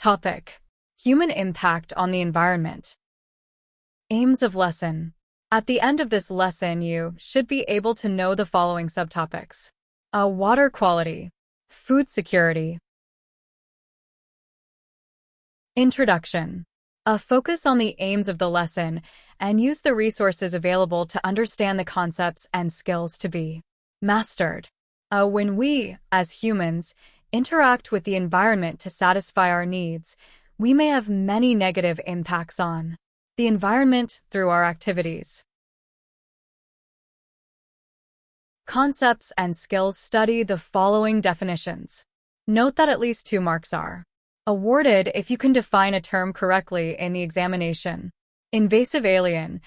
Topic: Human impact on the environment. Aims of lesson. At the end of this lesson, you should be able to know the following subtopics: water quality, food security. Introduction. Focus on the aims of the lesson and use the resources available to understand the concepts and skills to be mastered. When we, as humans, interact with the environment to satisfy our needs, we may have many negative impacts on the environment through our activities. Concepts and skills. Study the following definitions. Note that at least 2 marks are awarded if you can define a term correctly in the examination. Invasive alien,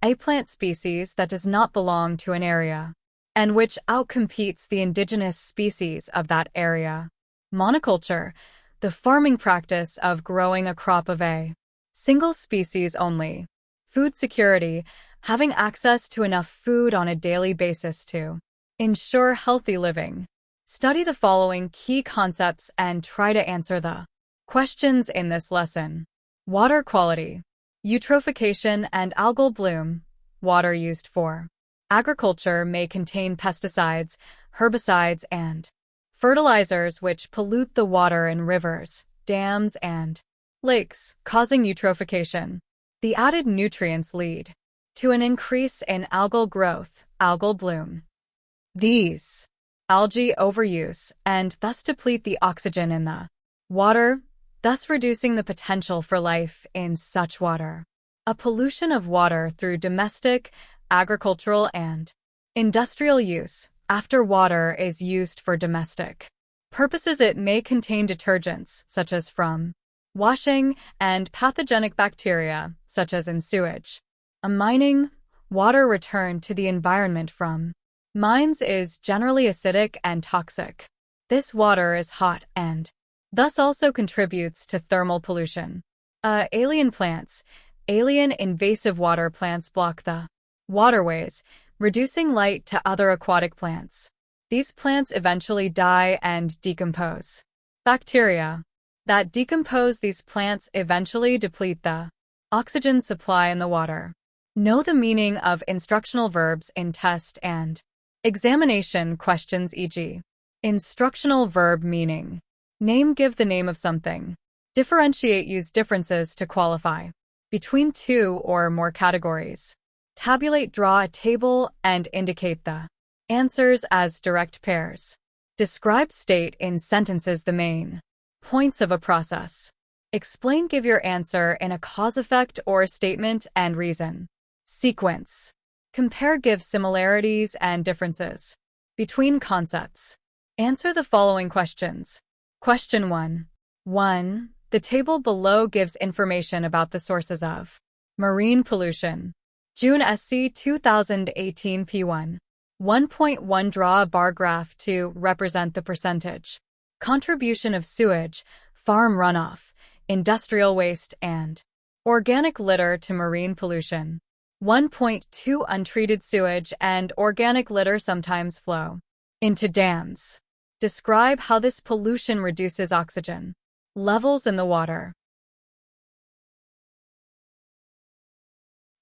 a plant species that does not belong to an area, and which outcompetes the indigenous species of that area. Monoculture, the farming practice of growing a crop of a single species only. Food security, having access to enough food on a daily basis to ensure healthy living. Study the following key concepts and try to answer the questions in this lesson. Water quality, eutrophication and algal bloom. Water used for agriculture may contain pesticides, herbicides, and fertilizers which pollute the water in rivers, dams, and lakes, causing eutrophication. The added nutrients lead to an increase in algal growth, algal bloom. These algae overuse and thus deplete the oxygen in the water, thus reducing the potential for life in such water. A pollution of water through domestic, agricultural, and industrial use. After water is used for domestic purposes, it may contain detergents, such as from washing, and pathogenic bacteria, such as in sewage. Mining, water returned to the environment from mines is generally acidic and toxic. This water is hot and thus also contributes to thermal pollution. Alien plants, alien invasive water plants block the waterways, reducing light to other aquatic plants. These plants eventually die and decompose. Bacteria that decompose these plants eventually deplete the oxygen supply in the water. Know the meaning of instructional verbs in test and examination questions, e.g. instructional verb meaning. Name, give the name of something. Differentiate, use differences to qualify between 2 or more categories. Tabulate, draw a table and indicate the answers as direct pairs. Describe, state in sentences the main points of a process. Explain, give your answer in a cause-effect or statement and reason. Sequence. Compare, give similarities and differences between concepts. Answer the following questions. Question 1. 1. The table below gives information about the sources of marine pollution. June SC 2018 P1. 1.1 Draw a bar graph to represent the percentage contribution of sewage, farm runoff, industrial waste, and organic litter to marine pollution. 1.2 Untreated sewage and organic litter sometimes flow into dams. Describe how this pollution reduces oxygen levels in the water.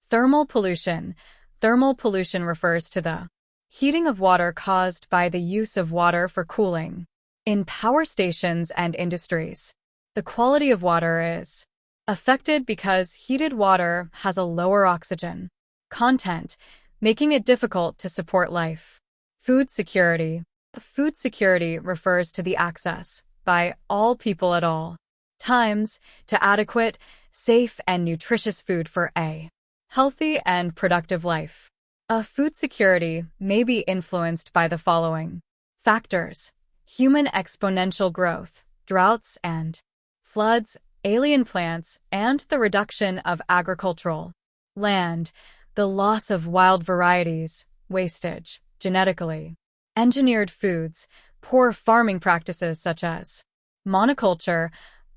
Thermal pollution. Thermal pollution refers to the heating of water caused by the use of water for cooling in power stations and industries. The quality of water is affected because heated water has a lower oxygen content, making it difficult to support life. Food security. Food security refers to the access, by all people at all times, to adequate, safe, and nutritious food for a healthy and productive life. Food security may be influenced by the following factors: human exponential growth, droughts and floods, alien plants, and the reduction of agricultural land, the loss of wild varieties, wastage, genetically engineered foods, poor farming practices such as monoculture,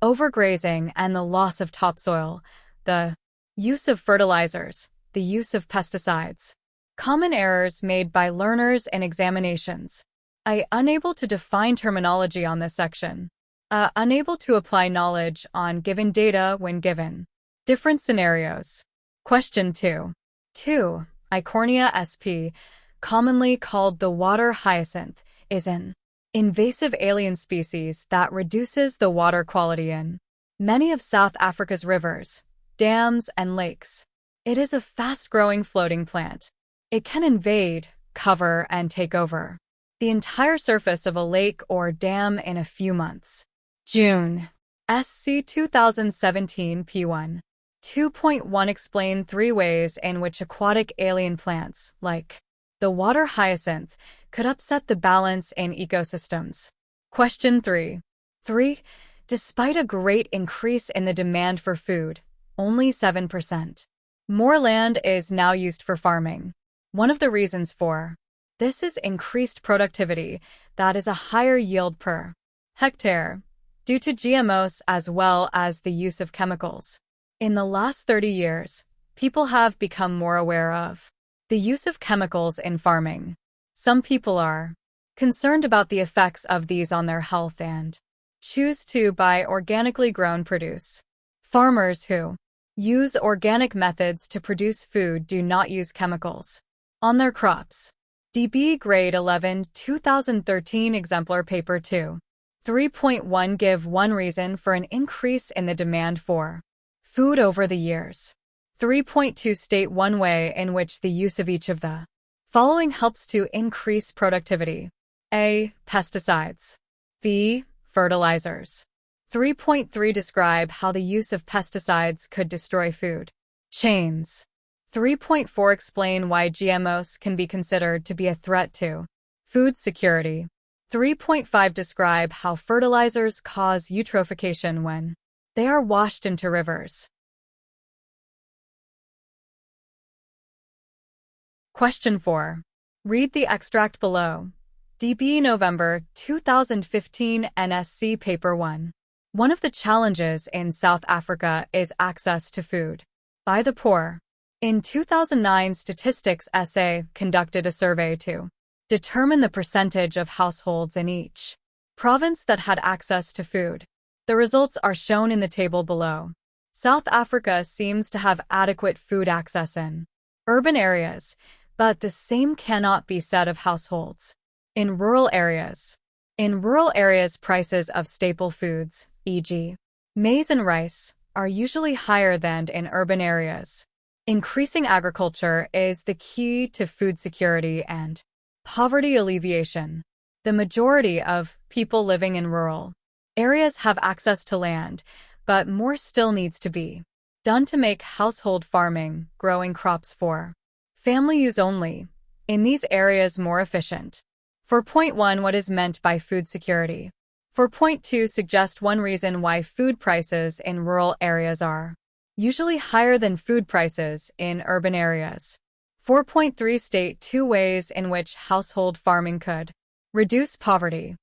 overgrazing, and the loss of topsoil, the use of fertilizers, the use of pesticides. Common errors made by learners in examinations. I unable to define terminology on this section. Unable to apply knowledge on given data when given. Different scenarios. Question 2. 2. Eichhornia sp, commonly called the water hyacinth, is an invasive alien species that reduces the water quality in many of South Africa's rivers, dams, and lakes. It is a fast-growing floating plant. It can invade, cover, and take over the entire surface of a lake or dam in a few months. June. SC 2017 P1. 2.1 Explain 3 ways in which aquatic alien plants, like the water hyacinth, could upset the balance in ecosystems. Question 3. 3. Despite a great increase in the demand for food, only 7% more land is now used for farming. One of the reasons for this is increased productivity, that is a higher yield per hectare, due to GMOs as well as the use of chemicals. In the last 30 years, people have become more aware of the use of chemicals in farming. Some people are concerned about the effects of these on their health and choose to buy organically grown produce. Farmers who use organic methods to produce food do not use chemicals on their crops. DB Grade 11 2013 Exemplar Paper 2. 3.1 Give one reason for an increase in the demand for food over the years. 3.2 State one way in which the use of each of the following helps to increase productivity. A. Pesticides. B. Fertilizers. 3.3 Describe how the use of pesticides could destroy food chains. 3.4 Explain why GMOs can be considered to be a threat to food security. 3.5 Describe how fertilizers cause eutrophication when they are washed into rivers. Question 4. Read the extract below. DB November 2015 NSC Paper 1. One of the challenges in South Africa is access to food by the poor. In 2009, Statistics SA conducted a survey to determine the percentage of households in each province that had access to food. The results are shown in the table below. South Africa seems to have adequate food access in urban areas, but the same cannot be said of households in rural areas. In rural areas, prices of staple foods, e.g., maize and rice, are usually higher than in urban areas. Increasing agriculture is the key to food security and poverty alleviation. The majority of people living in rural areas have access to land, but more still needs to be done to make household farming, growing crops for family use only, in these areas more efficient. 4.1 What is meant by food security? 4.2 Suggest one reason why food prices in rural areas are usually higher than food prices in urban areas. 4.3 State 2 ways in which household farming could reduce poverty.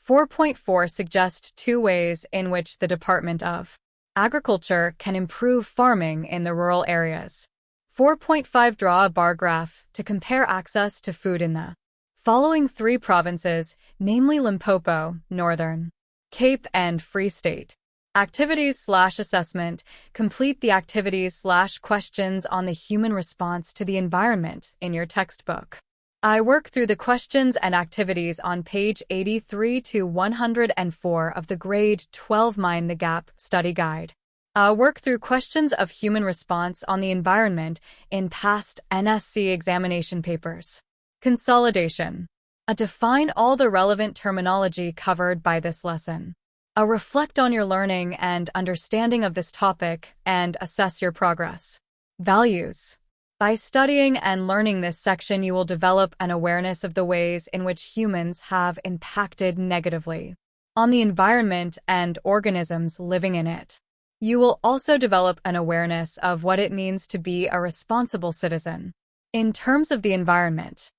4.4 Suggest 2 ways in which the Department of Agriculture can improve farming in the rural areas. 4.5 Draw a bar graph to compare access to food in the following 3 provinces, namely Limpopo, Northern Cape, and Free State. Activities/assessment. Complete the activities/questions on the human response to the environment in your textbook. I work through the questions and activities on page 83 to 104 of the Grade 12 Mind the Gap study guide. Work through questions of human response on the environment in past NSC examination papers. Consolidation. Define all the relevant terminology covered by this lesson. Reflect on your learning and understanding of this topic and assess your progress. Values. By studying and learning this section, you will develop an awareness of the ways in which humans have impacted negatively on the environment and organisms living in it. You will also develop an awareness of what it means to be a responsible citizen in terms of the environment.